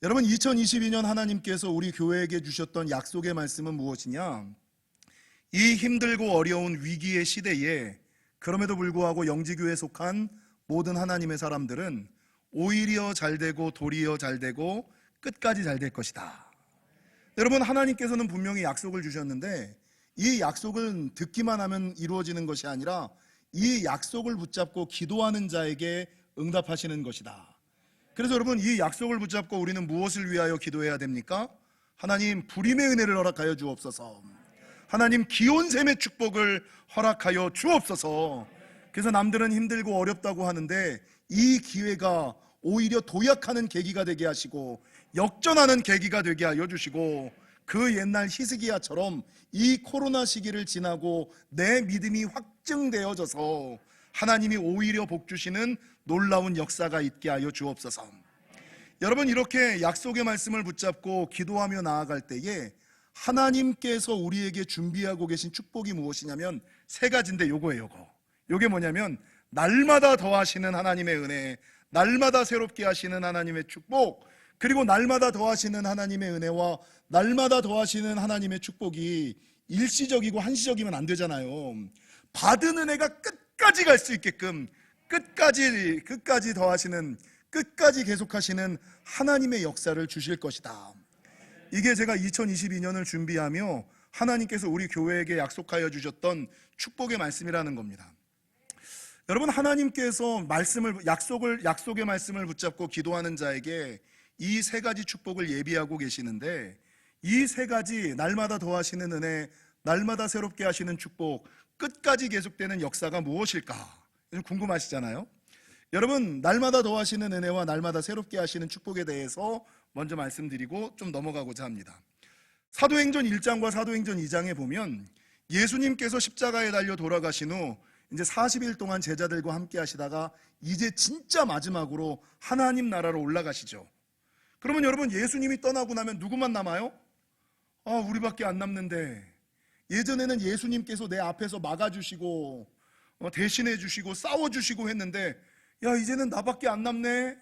여러분, 2022년 하나님께서 우리 교회에게 주셨던 약속의 말씀은 무엇이냐? 이 힘들고 어려운 위기의 시대에 그럼에도 불구하고 영지교회에 속한 모든 하나님의 사람들은 오히려 잘되고 도리어 잘되고 끝까지 잘 될 것이다. 여러분, 하나님께서는 분명히 약속을 주셨는데 이 약속은 듣기만 하면 이루어지는 것이 아니라 이 약속을 붙잡고 기도하는 자에게 응답하시는 것이다. 그래서 여러분, 이 약속을 붙잡고 우리는 무엇을 위하여 기도해야 됩니까? 하나님, 불임의 은혜를 허락하여 주옵소서. 하나님, 기온샘의 축복을 허락하여 주옵소서. 그래서 남들은 힘들고 어렵다고 하는데 이 기회가 오히려 도약하는 계기가 되게 하시고 역전하는 계기가 되게 하여 주시고, 그 옛날 히스기야처럼 이 코로나 시기를 지나고 내 믿음이 확증되어져서 하나님이 오히려 복 주시는 놀라운 역사가 있게 하여 주옵소서. 여러분, 이렇게 약속의 말씀을 붙잡고 기도하며 나아갈 때에 하나님께서 우리에게 준비하고 계신 축복이 무엇이냐면 세 가지인데 요거예요. 요게 뭐냐면 날마다 더하시는 하나님의 은혜, 날마다 새롭게 하시는 하나님의 축복, 그리고 날마다 더하시는 하나님의 은혜와 날마다 더하시는 하나님의 축복이 일시적이고 한시적이면 안 되잖아요. 받은 은혜가 끝까지 갈 수 있게끔 끝까지 더하시는, 끝까지 계속하시는 하나님의 역사를 주실 것이다. 이게 제가 2022년을 준비하며 하나님께서 우리 교회에게 약속하여 주셨던 축복의 말씀이라는 겁니다. 여러분, 하나님께서 약속의 말씀을 붙잡고 기도하는 자에게 이 세 가지 축복을 예비하고 계시는데, 이 세 가지, 날마다 더하시는 은혜, 날마다 새롭게 하시는 축복, 끝까지 계속되는 역사가 무엇일까? 궁금하시잖아요. 여러분, 날마다 더하시는 은혜와 날마다 새롭게 하시는 축복에 대해서 먼저 말씀드리고 좀 넘어가고자 합니다. 사도행전 1장과 사도행전 2장에 보면 예수님께서 십자가에 달려 돌아가신 후 이제 40일 동안 제자들과 함께 하시다가 이제 진짜 마지막으로 하나님 나라로 올라가시죠. 그러면 여러분, 예수님이 떠나고 나면 누구만 남아요? 우리밖에 안 남는데, 예전에는 예수님께서 내 앞에서 막아주시고 대신해 주시고 싸워주시고 했는데, 야, 이제는 나밖에 안 남네.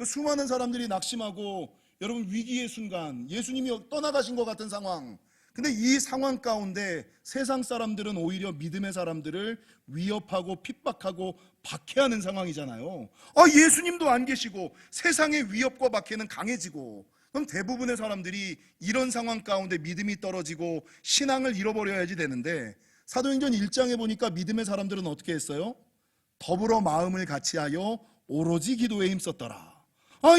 수많은 사람들이 낙심하고, 여러분, 위기의 순간, 예수님이 떠나가신 것 같은 상황. 근데 이 상황 가운데 세상 사람들은 오히려 믿음의 사람들을 위협하고 핍박하고 박해하는 상황이잖아요. 예수님도 안 계시고 세상의 위협과 박해는 강해지고, 그럼 대부분의 사람들이 이런 상황 가운데 믿음이 떨어지고 신앙을 잃어버려야지 되는데, 사도행전 1장에 보니까 믿음의 사람들은 어떻게 했어요? 더불어 마음을 같이하여 오로지 기도에 힘썼더라.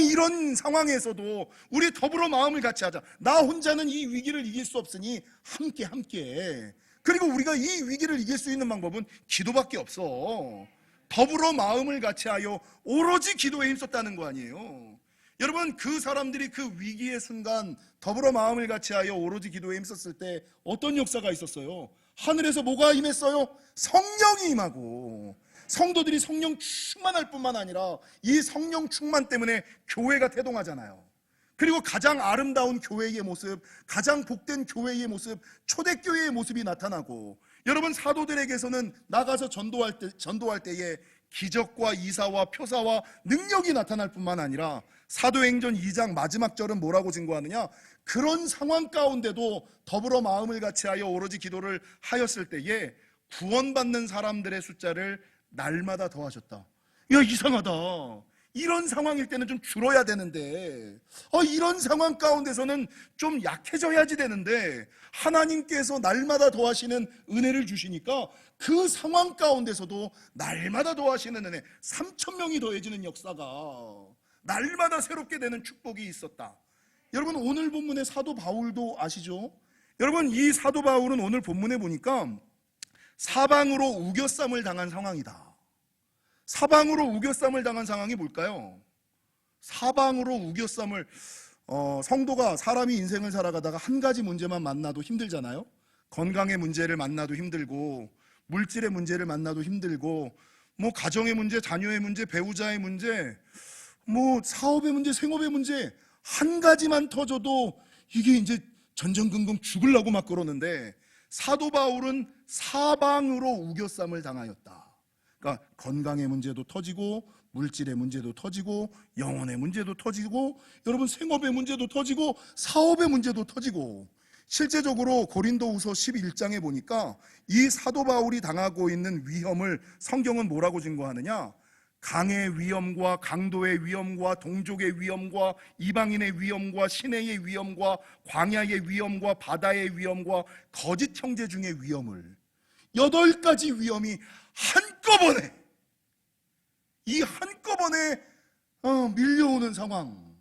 이런 상황에서도 우리 더불어 마음을 같이 하자. 나 혼자는 이 위기를 이길 수 없으니 함께. 그리고 우리가 이 위기를 이길 수 있는 방법은 기도밖에 없어. 더불어 마음을 같이 하여 오로지 기도에 힘썼다는 거 아니에요. 여러분, 그 사람들이 그 위기의 순간 더불어 마음을 같이 하여 오로지 기도에 힘썼을 때 어떤 역사가 있었어요? 하늘에서 뭐가 임했어요? 성령이 임하고, 성도들이 성령 충만할 뿐만 아니라 이 성령 충만 때문에 교회가 태동하잖아요. 그리고 가장 아름다운 교회의 모습, 가장 복된 교회의 모습, 초대교회의 모습이 나타나고, 여러분, 사도들에게서는 나가서 전도할 때에 기적과 이사와 표사와 능력이 나타날 뿐만 아니라 사도행전 2장 마지막 절은 뭐라고 증거하느냐? 그런 상황 가운데도 더불어 마음을 같이하여 오로지 기도를 하였을 때에 구원받는 사람들의 숫자를 날마다 더하셨다. 야, 이상하다. 이런 상황일 때는 좀 줄어야 되는데, 이런 상황 가운데서는 좀 약해져야지 되는데, 하나님께서 날마다 더하시는 은혜를 주시니까 그 상황 가운데서도 날마다 더하시는 은혜, 3,000명이 더해지는 역사가, 날마다 새롭게 되는 축복이 있었다. 여러분, 오늘 본문의 사도 바울도 아시죠? 여러분, 이 사도 바울은 오늘 본문에 보니까 사방으로 우겨쌈을 당한 상황이다. 사방으로 우겨쌈을 당한 상황이 뭘까요? 사방으로 우겨쌈을, 성도가, 사람이 인생을 살아가다가 한 가지 문제만 만나도 힘들잖아요. 건강의 문제를 만나도 힘들고, 물질의 문제를 만나도 힘들고, 가정의 문제, 자녀의 문제, 배우자의 문제, 사업의 문제, 생업의 문제, 한 가지만 터져도 이게 이제 전전긍긍 죽으려고 막 그러는데, 사도 바울은 사방으로 우겨쌈을 당하였다. 그러니까 건강의 문제도 터지고 물질의 문제도 터지고 영혼의 문제도 터지고 여러분 생업의 문제도 터지고 사업의 문제도 터지고 실제적으로 고린도후서 11장에 보니까 이 사도 바울이 당하고 있는 위험을 성경은 뭐라고 증거하느냐? 강의 위험과 강도의 위험과 동족의 위험과 이방인의 위험과 시내의 위험과 광야의 위험과 바다의 위험과 거짓 형제 중의 위험을 8가지 위험이 한꺼번에 이 한꺼번에 밀려오는 상황,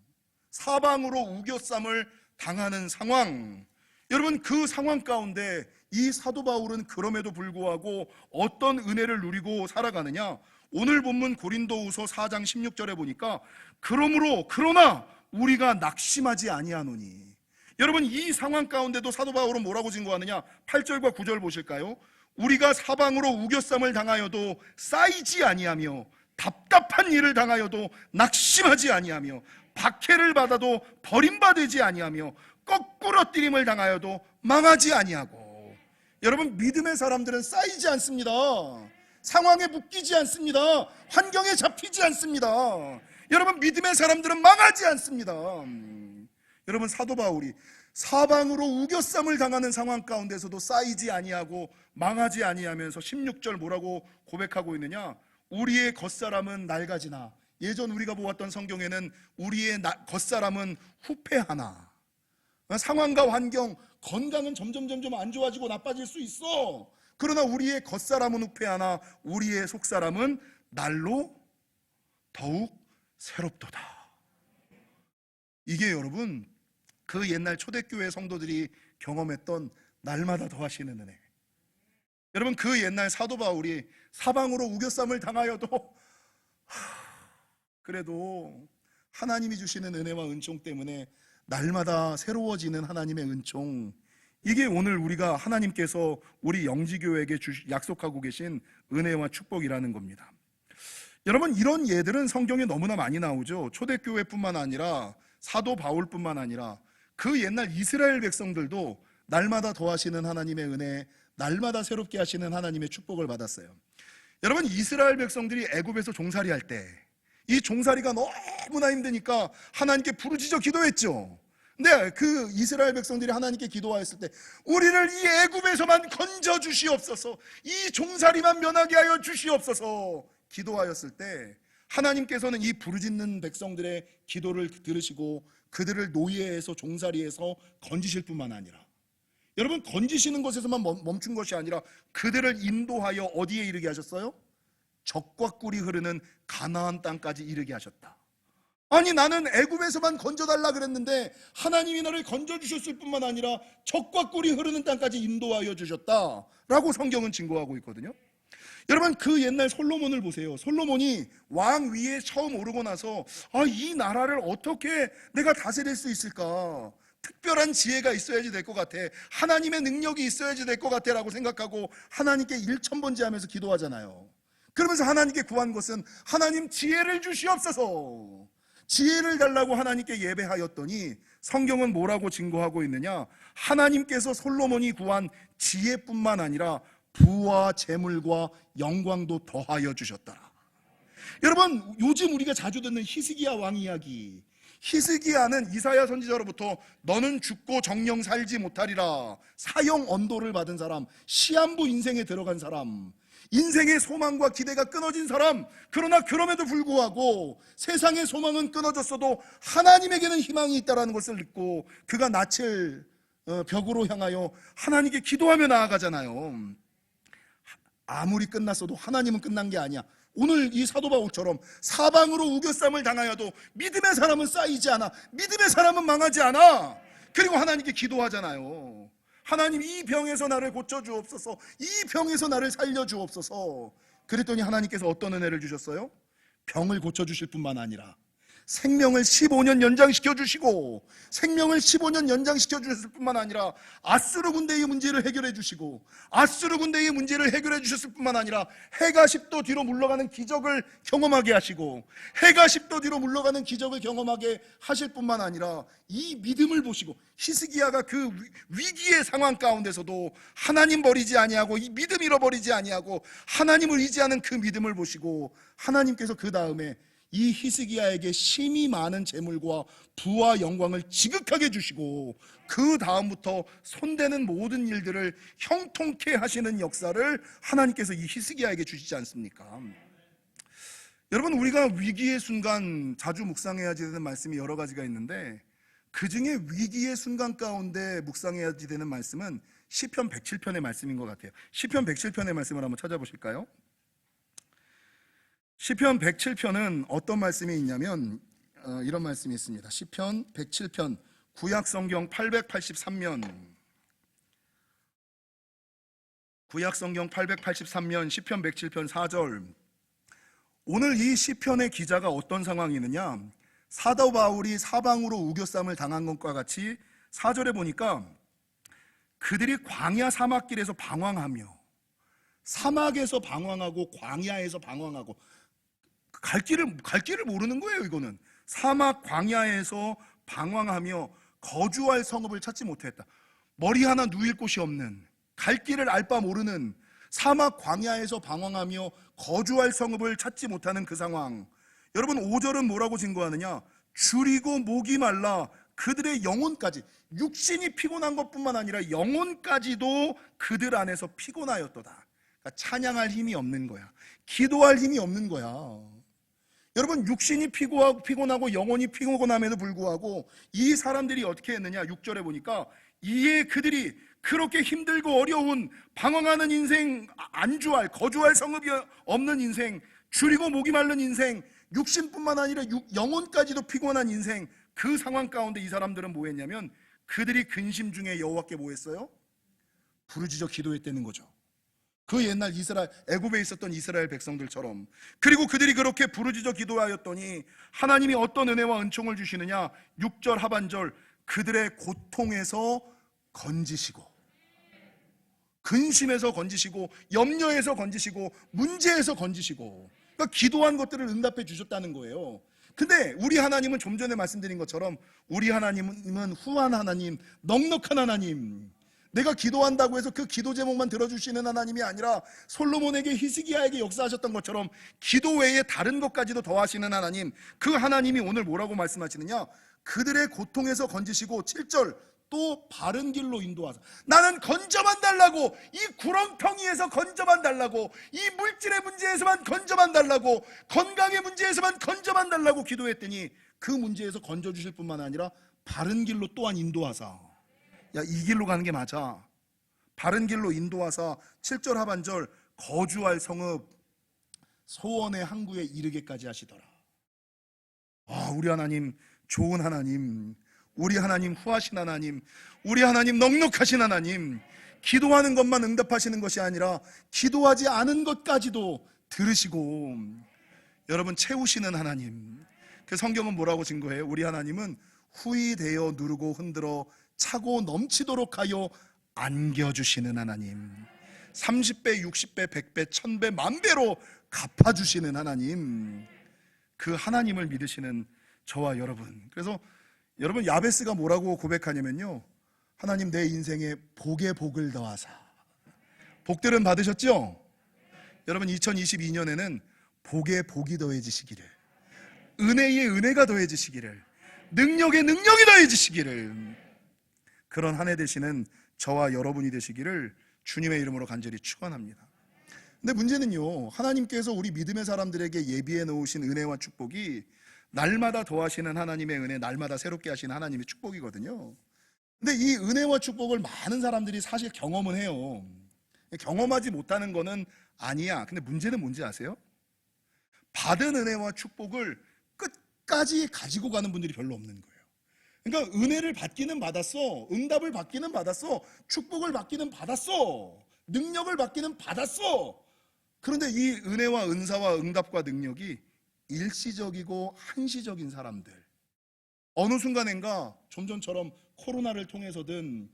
사방으로 우겨쌈을 당하는 상황. 여러분 그 상황 가운데 이 사도 바울은 그럼에도 불구하고 어떤 은혜를 누리고 살아가느냐? 오늘 본문 고린도후서 4장 16절에 보니까 그러나 우리가 낙심하지 아니하노니. 여러분 이 상황 가운데도 사도 바울은 뭐라고 증거하느냐? 8절과 9절 보실까요? 우리가 사방으로 우겨쌈을 당하여도 쌓이지 아니하며 답답한 일을 당하여도 낙심하지 아니하며 박해를 받아도 버림받지 아니하며 거꾸러뜨림을 당하여도 망하지 아니하고. 여러분 믿음의 사람들은 쌓이지 않습니다. 상황에 묶이지 않습니다. 환경에 잡히지 않습니다. 여러분 믿음의 사람들은 망하지 않습니다. 여러분 사도 바울이 사방으로 우겨쌈을 당하는 상황 가운데서도 쌓이지 아니하고 망하지 아니하면서 16절 뭐라고 고백하고 있느냐? 우리의 겉사람은 낡아지나. 예전 우리가 보았던 성경에는 우리의 겉사람은 후패하나. 상황과 환경, 건강은 점점 안 좋아지고 나빠질 수 있어. 그러나 우리의 겉사람은 후패하나 우리의 속사람은 날로 더욱 새롭도다. 이게 여러분 그 옛날 초대교회 성도들이 경험했던 날마다 더하시는 은혜. 여러분 그 옛날 사도 바울이 사방으로 우겨쌈을 당하여도 그래도 하나님이 주시는 은혜와 은총 때문에 날마다 새로워지는 하나님의 은총, 이게 오늘 우리가 하나님께서 우리 영지교회에게 약속하고 계신 은혜와 축복이라는 겁니다. 여러분 이런 예들은 성경에 너무나 많이 나오죠. 초대교회뿐만 아니라 사도 바울뿐만 아니라 그 옛날 이스라엘 백성들도 날마다 더하시는 하나님의 은혜, 날마다 새롭게 하시는 하나님의 축복을 받았어요. 여러분 이스라엘 백성들이 애굽에서 종살이 할 때 이 종살이가 너무나 힘드니까 하나님께 부르짖어 기도했죠. 근데 그 이스라엘 백성들이 하나님께 기도하였을 때 우리를 이 애굽에서만 건져 주시옵소서, 이 종살이만 면하게 하여 주시옵소서 기도하였을 때 하나님께서는 이 부르짖는 백성들의 기도를 들으시고 그들을 노예에서 종살이에서 건지실 뿐만 아니라, 여러분 건지시는 것에서만 멈춘 것이 아니라 그들을 인도하여 어디에 이르게 하셨어요? 젖과 꿀이 흐르는 가나안 땅까지 이르게 하셨다. 아니 나는 애굽에서만 건져달라 그랬는데 하나님이 나를 건져주셨을 뿐만 아니라 젖과 꿀이 흐르는 땅까지 인도하여 주셨다라고 성경은 증거하고 있거든요. 여러분 그 옛날 솔로몬을 보세요. 솔로몬이 왕 위에 처음 오르고 나서 이 나라를 어떻게 내가 다스릴 수 있을까, 특별한 지혜가 있어야지 될 것 같아, 하나님의 능력이 있어야지 될 것 같아 라고 생각하고 하나님께 일천번제하면서 기도하잖아요. 그러면서 하나님께 구한 것은 하나님 지혜를 주시옵소서, 지혜를 달라고 하나님께 예배하였더니 성경은 뭐라고 증거하고 있느냐? 하나님께서 솔로몬이 구한 지혜뿐만 아니라 부와 재물과 영광도 더하여 주셨더라. 여러분 요즘 우리가 자주 듣는 히스기야 왕 이야기, 히스기야는 이사야 선지자로부터 너는 죽고 정령 살지 못하리라 사형 언도를 받은 사람, 시한부 인생에 들어간 사람, 인생의 소망과 기대가 끊어진 사람, 그러나 그럼에도 불구하고 세상의 소망은 끊어졌어도 하나님에게는 희망이 있다는 것을 믿고 그가 낯을 벽으로 향하여 하나님께 기도하며 나아가잖아요. 아무리 끝났어도 하나님은 끝난 게 아니야. 오늘 이 사도 바울처럼 사방으로 우겨쌈을 당하여도 믿음의 사람은 쌓이지 않아, 믿음의 사람은 망하지 않아. 그리고 하나님께 기도하잖아요. 하나님 이 병에서 나를 고쳐주옵소서, 이 병에서 나를 살려주옵소서. 그랬더니 하나님께서 어떤 은혜를 주셨어요? 병을 고쳐주실 뿐만 아니라 생명을 15년 연장시켜 주시고, 생명을 15년 연장시켜 주셨을 뿐만 아니라 아수르 군대의 문제를 해결해 주시고, 아수르 군대의 문제를 해결해 주셨을 뿐만 아니라 해가 10도 뒤로 물러가는 기적을 경험하게 하시고, 해가 10도 뒤로 물러가는 기적을 경험하게 하실 뿐만 아니라 이 믿음을 보시고, 히스기야가 그 위기의 상황 가운데서도 하나님 버리지 아니하고 이 믿음 잃어버리지 아니하고 하나님을 의지하는 그 믿음을 보시고, 하나님께서 그 다음에 이 히스기야에게 심히 많은 재물과 부와 영광을 지극하게 주시고, 그 다음부터 손대는 모든 일들을 형통케 하시는 역사를 하나님께서 이 히스기야에게 주시지 않습니까? 여러분, 우리가 위기의 순간 자주 묵상해야 되는 말씀이 여러 가지가 있는데, 그 중에 위기의 순간 가운데 묵상해야 되는 말씀은 시편 107편의 말씀인 것 같아요. 시편 107편의 말씀을 한번 찾아보실까요? 시편 107편은 어떤 말씀이 있냐면 이런 말씀이 있습니다. 시편 107편 구약성경 883면, 구약성경 883면 시편 107편 4절. 오늘 이 시편의 기자가 어떤 상황이 있느냐, 사도 바울이 사방으로 우겨쌈을 당한 것과 같이 4절에 보니까 그들이 광야 사막길에서 방황하며, 사막에서 방황하고 광야에서 방황하고, 갈 길을 모르는 거예요. 이거는 사막 광야에서 방황하며 거주할 성읍을 찾지 못했다. 머리 하나 누일 곳이 없는, 갈 길을 알 바 모르는 사막 광야에서 방황하며 거주할 성읍을 찾지 못하는 그 상황. 여러분, 5절은 뭐라고 증거하느냐? 줄이고 목이 말라 그들의 영혼까지, 육신이 피곤한 것뿐만 아니라 영혼까지도 그들 안에서 피곤하였도다. 그러니까 찬양할 힘이 없는 거야. 기도할 힘이 없는 거야. 여러분, 육신이 피곤하고 영혼이 피곤함에도 불구하고 이 사람들이 어떻게 했느냐? 6절에 보니까 이에 그들이 그렇게 힘들고 어려운 방황하는 인생, 안주할, 거주할 성읍이 없는 인생, 줄이고 목이 마른 인생, 육신뿐만 아니라 영혼까지도 피곤한 인생, 그 상황 가운데 이 사람들은 뭐 했냐면 그들이 근심 중에 여호와께 뭐 했어요? 부르짖어 기도했다는 거죠. 그 옛날 애굽에 있었던 이스라엘 백성들처럼. 그리고 그들이 그렇게 부르짖어 기도하였더니 하나님이 어떤 은혜와 은총을 주시느냐? 6절 하반절, 그들의 고통에서 건지시고, 근심에서 건지시고, 염려에서 건지시고, 문제에서 건지시고, 그러니까 기도한 것들을 응답해 주셨다는 거예요. 근데 우리 하나님은 좀 전에 말씀드린 것처럼 우리 하나님은 후한 하나님, 넉넉한 하나님, 내가 기도한다고 해서 그 기도 제목만 들어주시는 하나님이 아니라 솔로몬에게, 히스기야에게 역사하셨던 것처럼 기도 외에 다른 것까지도 더하시는 하나님, 그 하나님이 오늘 뭐라고 말씀하시느냐? 그들의 고통에서 건지시고, 7절, 또 바른 길로 인도하사. 나는 건져만 달라고, 이 구렁텅이에서 건져만 달라고, 이 물질의 문제에서만 건져만 달라고, 건강의 문제에서만 건져만 달라고 기도했더니 그 문제에서 건져주실 뿐만 아니라 바른 길로 또한 인도하사. 야, 이 길로 가는 게 맞아. 바른 길로 인도하사 7절 하반절, 거주할 성읍 소원의 항구에 이르게까지 하시더라. 우리 하나님 좋은 하나님, 우리 하나님 후하신 하나님, 우리 하나님 넉넉하신 하나님, 기도하는 것만 응답하시는 것이 아니라 기도하지 않은 것까지도 들으시고 여러분 채우시는 하나님. 그 성경은 뭐라고 증거해요? 우리 하나님은 후히 되어 누르고 흔들어 차고 넘치도록 하여 안겨주시는 하나님, 30배, 60배, 100배, 1000배, 만배로 갚아주시는 하나님, 그 하나님을 믿으시는 저와 여러분. 그래서 여러분, 야베스가 뭐라고 고백하냐면요, 하나님 내 인생에 복에 복을 더하사. 복들은 받으셨죠? 여러분, 2022년에는 복에 복이 더해지시기를, 은혜에 은혜가 더해지시기를, 능력에 능력이 더해지시기를, 그런 한 해 되시는 저와 여러분이 되시기를 주님의 이름으로 간절히 축원합니다. 근데 문제는요, 하나님께서 우리 믿음의 사람들에게 예비해 놓으신 은혜와 축복이 날마다 더하시는 하나님의 은혜, 날마다 새롭게 하시는 하나님의 축복이거든요. 근데 이 은혜와 축복을 많은 사람들이 사실 경험은 해요. 경험하지 못하는 거는 아니야. 근데 문제는 뭔지 아세요? 받은 은혜와 축복을 끝까지 가지고 가는 분들이 별로 없는 거예요. 그러니까 은혜를 받기는 받았어, 응답을 받기는 받았어, 축복을 받기는 받았어, 능력을 받기는 받았어. 그런데 이 은혜와 은사와 응답과 능력이 일시적이고 한시적인 사람들, 어느 순간인가 좀 전처럼 코로나를 통해서든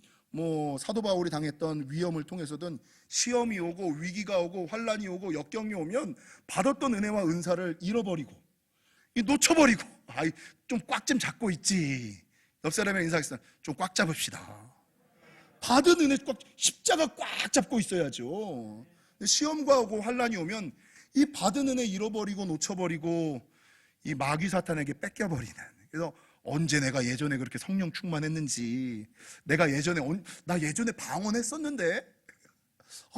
사도 바울이 당했던 위험을 통해서든 시험이 오고 위기가 오고 환란이 오고 역경이 오면 받았던 은혜와 은사를 잃어버리고 놓쳐버리고, 좀 꽉 좀 잡고 있지. 옆 사람의 인사하겠습니다. 좀 꽉 잡읍시다. 받은 은혜 십자가 꽉 잡고 있어야죠. 시험과 오고 환란이 오면 이 받은 은혜 잃어버리고 놓쳐버리고 이 마귀 사탄에게 뺏겨버리는. 그래서 언제 내가 예전에 그렇게 성령 충만했는지, 내가 예전에 방언했었는데,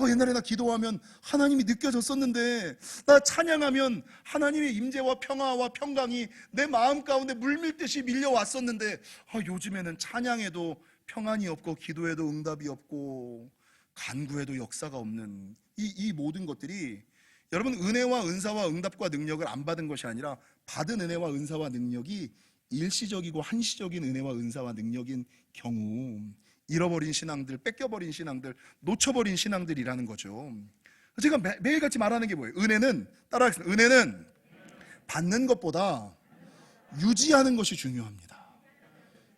옛날에 나 기도하면 하나님이 느껴졌었는데, 나 찬양하면 하나님의 임재와 평화와 평강이 내 마음 가운데 물밀듯이 밀려왔었는데, 요즘에는 찬양에도 평안이 없고 기도에도 응답이 없고 간구에도 역사가 없는 이 모든 것들이, 여러분, 은혜와 은사와 응답과 능력을 안 받은 것이 아니라 받은 은혜와 은사와 능력이 일시적이고 한시적인 은혜와 은사와 능력인 경우 잃어버린 신앙들, 뺏겨버린 신앙들, 놓쳐버린 신앙들이라는 거죠. 제가 매일같이 말하는 게 뭐예요? 은혜는, 따라하겠습니다. 은혜는 받는 것보다 유지하는 것이 중요합니다.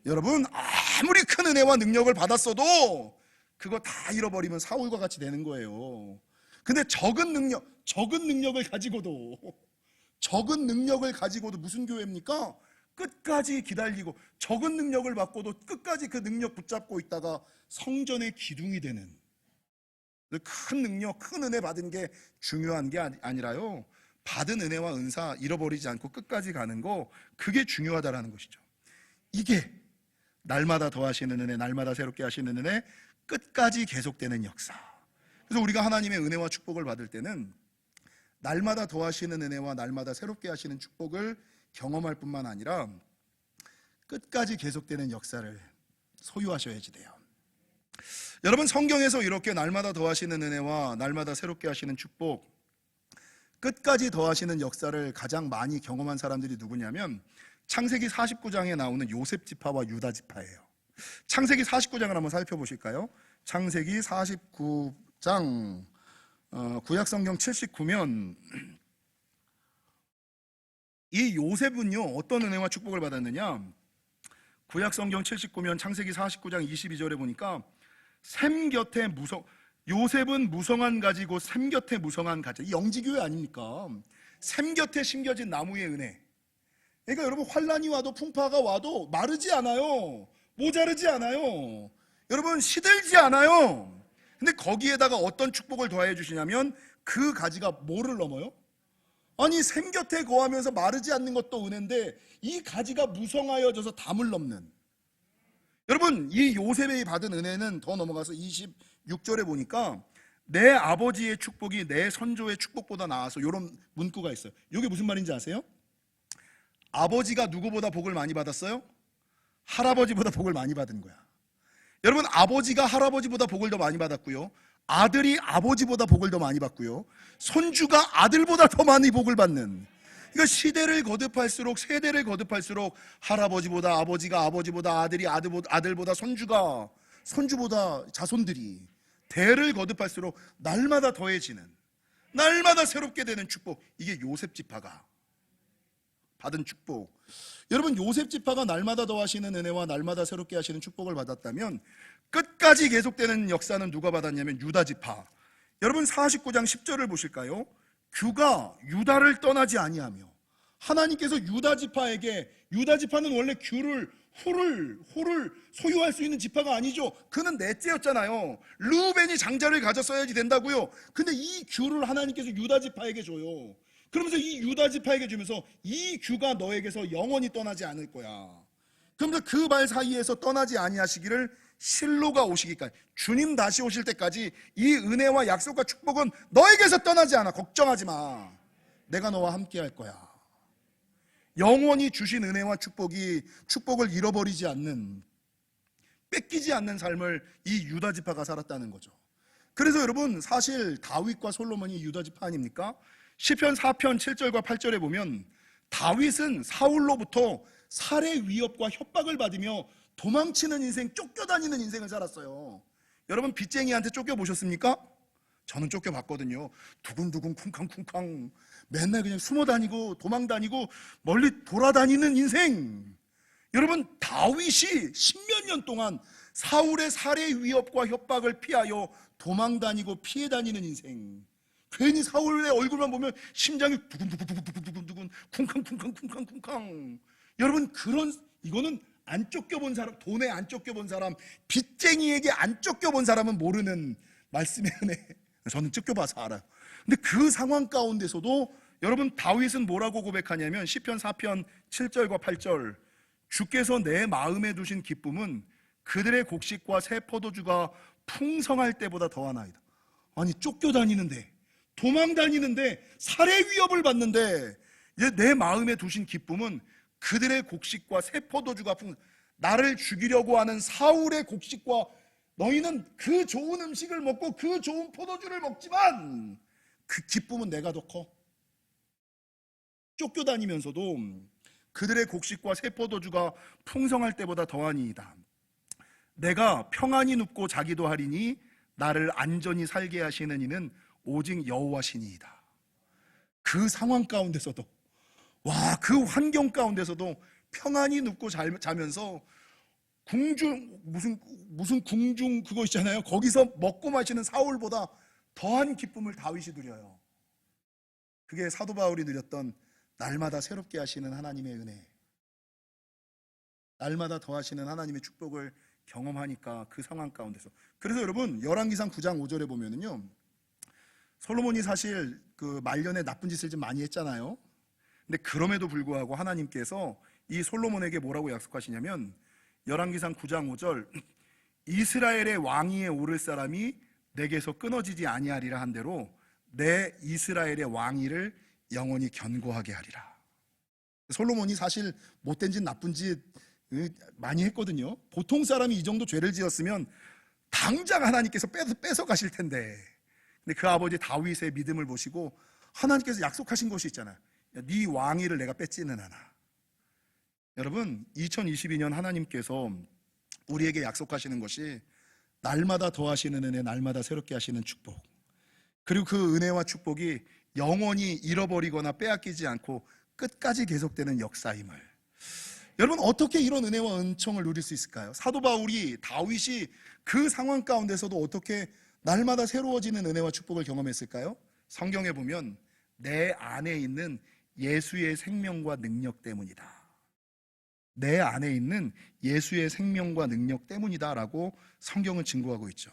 여러분, 아무리 큰 은혜와 능력을 받았어도 그거 다 잃어버리면 사울과 같이 되는 거예요. 근데 적은 능력을 가지고도 무슨 교회입니까? 끝까지 기다리고 적은 능력을 받고도 끝까지 그 능력 붙잡고 있다가 성전의 기둥이 되는, 큰 능력, 큰 은혜 받은 게 중요한 게 아니라요, 받은 은혜와 은사 잃어버리지 않고 끝까지 가는 거, 그게 중요하다라는 것이죠. 이게 날마다 더하시는 은혜, 날마다 새롭게 하시는 은혜, 끝까지 계속되는 역사. 그래서 우리가 하나님의 은혜와 축복을 받을 때는 날마다 더하시는 은혜와 날마다 새롭게 하시는 축복을 경험할 뿐만 아니라 끝까지 계속되는 역사를 소유하셔야지 돼요. 여러분, 성경에서 이렇게 날마다 더하시는 은혜와 날마다 새롭게 하시는 축복, 끝까지 더하시는 역사를 가장 많이 경험한 사람들이 누구냐면 창세기 49장에 나오는 요셉 지파와 유다 지파예요. 창세기 49장을 한번 살펴보실까요? 창세기 49장, 구약성경 79면 이 요셉은요, 어떤 은혜와 축복을 받았느냐? 구약성경 79면 창세기 49장 22절에 보니까 요셉은 무성한 가지고 샘 곁에 무성한 가지. 이 영지교회 아닙니까? 샘 곁에 심겨진 나무의 은혜. 그러니까 여러분, 환란이 와도 풍파가 와도 마르지 않아요. 모자르지 않아요. 여러분, 시들지 않아요. 근데 거기에다가 어떤 축복을 더해 주시냐면 그 가지가 뭐를 넘어요? 아니, 샘 곁에 거하면서 마르지 않는 것도 은혜인데 이 가지가 무성하여져서 담을 넘는. 여러분, 이 요셉이 받은 은혜는 더 넘어가서 26절에 보니까 내 아버지의 축복이 내 선조의 축복보다 나아서, 이런 문구가 있어요. 이게 무슨 말인지 아세요? 아버지가 누구보다 복을 많이 받았어요? 할아버지보다 복을 많이 받은 거야. 여러분, 아버지가 할아버지보다 복을 더 많이 받았고요, 아들이 아버지보다 복을 더 많이 받고요, 손주가 아들보다 더 많이 복을 받는. 그러니까 시대를 거듭할수록, 세대를 거듭할수록 할아버지보다 아버지가, 아버지보다 아들이, 아들보다 손주보다 자손들이, 대를 거듭할수록 날마다 더해지는, 날마다 새롭게 되는 축복, 이게 요셉 지파가 받은 축복. 여러분, 요셉 지파가 날마다 더하시는 은혜와 날마다 새롭게 하시는 축복을 받았다면 끝까지 계속되는 역사는 누가 받았냐면 유다 지파. 여러분, 49장 10절을 보실까요? 규가 유다를 떠나지 아니하며. 하나님께서 유다 지파에게, 유다 지파는 원래 후를 소유할 수 있는 지파가 아니죠. 그는 넷째였잖아요. 르우벤이 장자를 가졌어야지 된다고요. 근데 이 규를 하나님께서 유다 지파에게 줘요. 그러면서 이 유다 지파에게 주면서 이 규가 너에게서 영원히 떠나지 않을 거야. 그러면서 그 말 사이에서 떠나지 아니하시기를, 실로가 오시기까지, 주님 다시 오실 때까지 이 은혜와 약속과 축복은 너에게서 떠나지 않아. 걱정하지 마. 내가 너와 함께 할 거야. 영원히 주신 은혜와 축복을 잃어버리지 않는, 뺏기지 않는 삶을 이 유다 지파가 살았다는 거죠. 그래서 여러분, 사실 다윗과 솔로몬이 유다 지파 아닙니까? 시편 4편 7절과 8절에 보면 다윗은 사울로부터 살해 위협과 협박을 받으며 도망치는 인생, 쫓겨다니는 인생을 살았어요. 여러분, 빚쟁이한테 쫓겨보셨습니까? 저는 쫓겨봤거든요. 두근두근 쿵쾅쿵쾅 맨날 그냥 숨어 다니고 도망 다니고 멀리 돌아다니는 인생. 여러분, 다윗이 십몇 년 동안 사울의 살해 위협과 협박을 피하여 도망 다니고 피해 다니는 인생. 괜히 사울의 얼굴만 보면 심장이 두근두근두근두근두근 쿵쾅쿵쾅쿵쾅쿵쾅. 여러분, 이거는 안 쫓겨본 사람, 돈에 안 쫓겨본 사람, 빚쟁이에게 안 쫓겨본 사람은 모르는 말씀의 은혜. 저는 쫓겨봐서 알아요. 근데 그 상황 가운데서도 여러분, 다윗은 뭐라고 고백하냐면 시편 4편 7절과 8절, 주께서 내 마음에 두신 기쁨은 그들의 곡식과 새 포도주가 풍성할 때보다 더하나이다. 아니, 쫓겨다니는데, 도망다니는데, 살해 위협을 받는데 내 마음에 두신 기쁨은 그들의 곡식과 새 포도주가 나를 죽이려고 하는 사울의 곡식과, 너희는 그 좋은 음식을 먹고 그 좋은 포도주를 먹지만 그 기쁨은 내가 더 커. 쫓겨다니면서도 그들의 곡식과 새 포도주가 풍성할 때보다 더하니이다. 내가 평안히 눕고 자기도 하리니 나를 안전히 살게 하시는 이는 오직 여호와시니이다. 그 상황 가운데서도, 그 환경 가운데서도 평안히 눕고 자면서 무슨 궁중 그거 있잖아요. 거기서 먹고 마시는 사울보다 더한 기쁨을 다윗이 누려요. 그게 사도 바울이 누렸던 날마다 새롭게 하시는 하나님의 은혜, 날마다 더하시는 하나님의 축복을 경험하니까 그 상황 가운데서. 그래서 여러분, 열왕기상 9장 5절에 보면은요, 솔로몬이 사실 그 말년에 나쁜 짓을 좀 많이 했잖아요. 근데 그럼에도 불구하고 하나님께서 이 솔로몬에게 뭐라고 약속하시냐면, 열왕기상 9장 5절, 이스라엘의 왕위에 오를 사람이 내게서 끊어지지 아니하리라 한 대로 내 이스라엘의 왕위를 영원히 견고하게 하리라. 솔로몬이 사실 못된 짓, 나쁜 짓 많이 했거든요. 보통 사람이 이 정도 죄를 지었으면 당장 하나님께서 뺏어 가실 텐데, 근데 그 아버지 다윗의 믿음을 보시고 하나님께서 약속하신 것이 있잖아요. 네 왕위를 내가 뺏지는 않아. 여러분, 2022년 하나님께서 우리에게 약속하시는 것이 날마다 더하시는 은혜, 날마다 새롭게 하시는 축복, 그리고 그 은혜와 축복이 영원히 잃어버리거나 빼앗기지 않고 끝까지 계속되는 역사임을. 여러분, 어떻게 이런 은혜와 은총을 누릴 수 있을까요? 사도 바울이, 다윗이 그 상황 가운데서도 어떻게 날마다 새로워지는 은혜와 축복을 경험했을까요? 성경에 보면 내 안에 있는 예수의 생명과 능력 때문이다. 내 안에 있는 예수의 생명과 능력 때문이다라고 성경은 증거하고 있죠.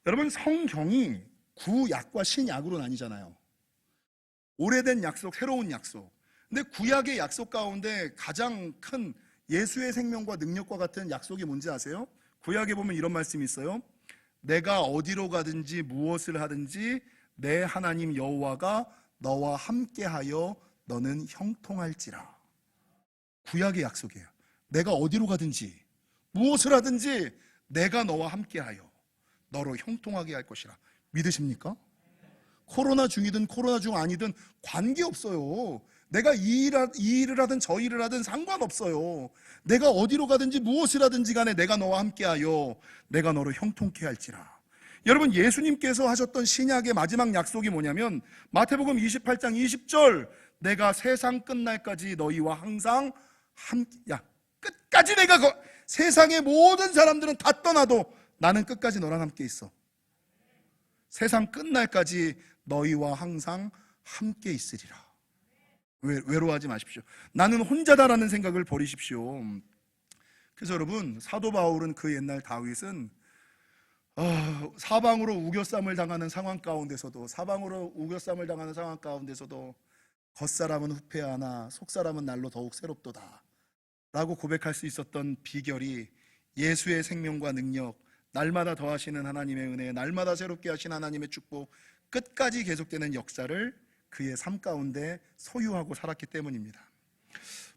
여러분, 성경이 구약과 신약으로 나뉘잖아요. 오래된 약속, 새로운 약속. 근데 구약의 약속 가운데 가장 큰 예수의 생명과 능력과 같은 약속이 뭔지 아세요? 구약에 보면 이런 말씀이 있어요. 내가 어디로 가든지 무엇을 하든지 내 하나님 여호와가 너와 함께하여 너는 형통할지라. 구약의 약속이에요. 내가 어디로 가든지 무엇을 하든지 내가 너와 함께하여 너로 형통하게 할 것이라. 믿으십니까? 코로나 중이든 코로나 중 아니든 관계없어요. 내가 이 일을 하든 저 일을 하든 상관없어요. 내가 어디로 가든지 무엇을 하든지 간에 내가 너와 함께하여 내가 너로 형통케 할지라. 여러분, 예수님께서 하셨던 신약의 마지막 약속이 뭐냐면 마태복음 28장 20절, 내가 세상 끝날까지 너희와 항상 끝까지 내가 세상의 모든 사람들은 다 떠나도 나는 끝까지 너랑 함께 있어. 세상 끝날까지 너희와 항상 함께 있으리라. 외로워하지 마십시오. 나는 혼자다라는 생각을 버리십시오. 그래서 여러분, 사도 바울은 그 옛날 다윗은 사방으로 우겨쌈을 당하는 상황 가운데서도 겉사람은 후패하나 속사람은 날로 더욱 새롭도다 라고 고백할 수 있었던 비결이 예수의 생명과 능력, 날마다 더하시는 하나님의 은혜, 날마다 새롭게 하신 하나님의 축복, 끝까지 계속되는 역사를 그의 삶 가운데 소유하고 살았기 때문입니다.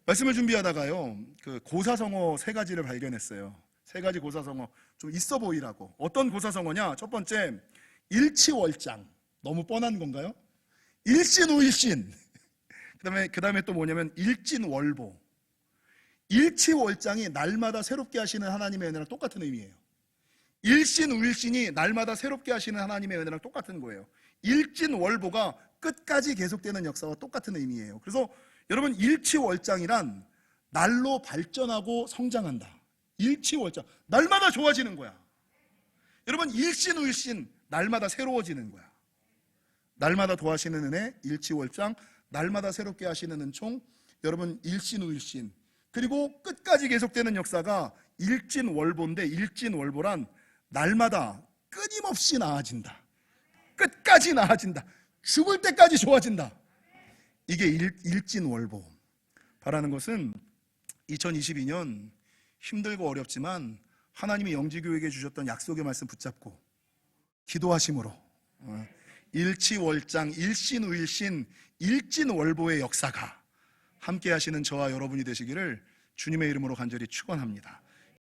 말씀을 준비하다가요, 그 고사성어 3가지를 발견했어요. 3가지 고사성어, 좀 있어 보이라고. 어떤 고사성어냐? 첫 번째, 일치월장. 너무 뻔한 건가요? 일신우일신. 그 다음에 또 뭐냐면 일진월보. 일치월장이 날마다 새롭게 하시는 하나님의 은혜랑 똑같은 의미예요. 일신우일신이 날마다 새롭게 하시는 하나님의 은혜랑 똑같은 거예요. 일진월보가 끝까지 계속되는 역사와 똑같은 의미예요. 그래서 여러분, 일치월장이란 날로 발전하고 성장한다. 일치월장, 날마다 좋아지는 거야. 여러분, 일신우일신, 날마다 새로워지는 거야. 날마다 도하시는 은혜, 일치월장, 날마다 새롭게 하시는 은총, 여러분, 일신우일신, 그리고 끝까지 계속되는 역사가 일진월보인데, 일진월보란 날마다 끊임없이 나아진다. 끝까지 나아진다. 죽을 때까지 좋아진다. 이게 일진월보. 바라는 것은 2022년 힘들고 어렵지만 하나님이 영지교회에게 주셨던 약속의 말씀 붙잡고 기도하심으로 일치월장, 일신우일신, 일진월보의 역사가 함께 하시는 저와 여러분이 되시기를 주님의 이름으로 간절히 축원합니다.